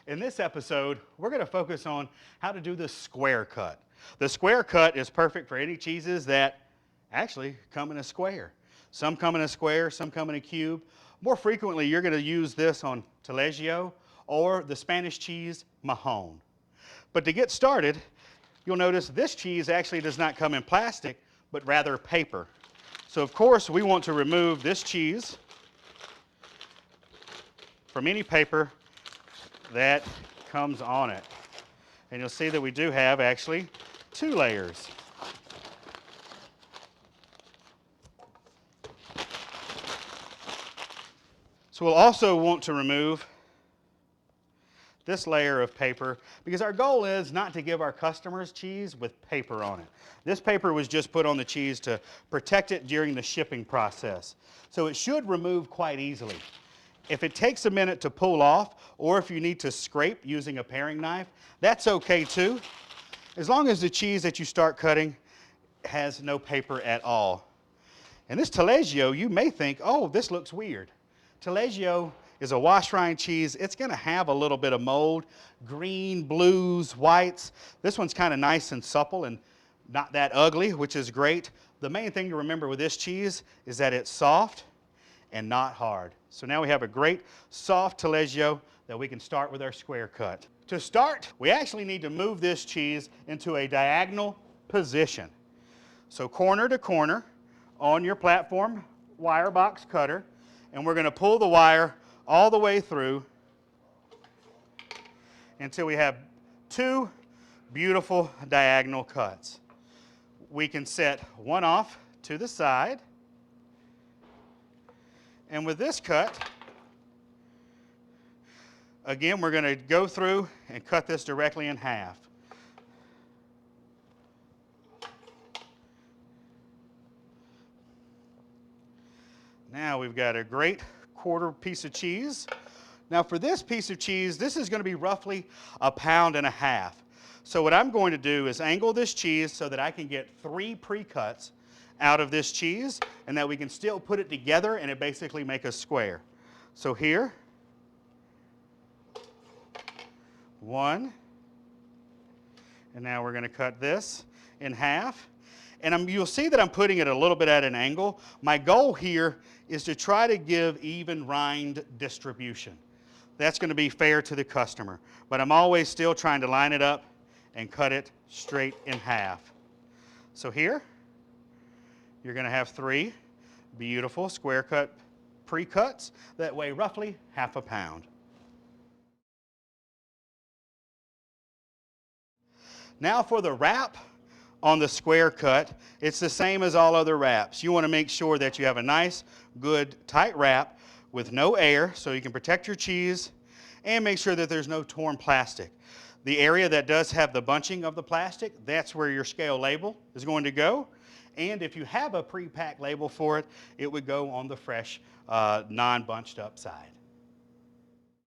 In this episode, we're going to focus on how to do the square cut. The square cut is perfect for any cheeses that actually come in a square. Some come in a square, some come in a cube. More frequently, you're going to use this on Taleggio or the Spanish cheese Mahon. But to get started, you'll notice this cheese actually does not come in plastic, but rather paper. So of course, we want to remove this cheese from any paper that comes on it. And you'll see that we do have actually 2 layers. So we'll also want to remove this layer of paper because our goal is not to give our customers cheese with paper on it. This paper was just put on the cheese to protect it during the shipping process. So it should remove quite easily. If it takes a minute to pull off, or if you need to scrape using a paring knife, that's okay too, as long as the cheese that you start cutting has no paper at all. And this Taleggio, you may think, oh, this looks weird. Taleggio is a wash rind cheese. It's going to have a little bit of mold, green, blues, whites. This one's kind of nice and supple and not that ugly, which is great. The main thing to remember with this cheese is that it's soft and not hard. So now we have a great soft Taleggio that we can start with our square cut. To start, we actually need to move this cheese into a diagonal position. So corner to corner on your platform wire box cutter, and we're going to pull the wire all the way through until we have 2 beautiful diagonal cuts. We can set one off to the side. And with this cut, again, we're going to go through and cut this directly in half. Now we've got a great quarter piece of cheese. Now for this piece of cheese, this is going to be roughly 1.5 pounds. So what I'm going to do is angle this cheese so that I can get 3 pre-cuts out of this cheese and that we can still put it together and it basically make a square. So here, 1, and now we're going to cut this in half. And you'll see that I'm putting it a little bit at an angle. My goal here is to try to give even rind distribution. That's going to be fair to the customer. But I'm always still trying to line it up and cut it straight in half. So here, you're going to have 3 beautiful square cut pre-cuts that weigh roughly 1/2 pound. Now for the wrap on the square cut, it's the same as all other wraps. You want to make sure that you have a nice, good, tight wrap with no air so you can protect your cheese and make sure that there's no torn plastic. The area that does have the bunching of the plastic, that's where your scale label is going to go. And if you have a pre-packed label for it, it would go on the fresh, non-bunched up side.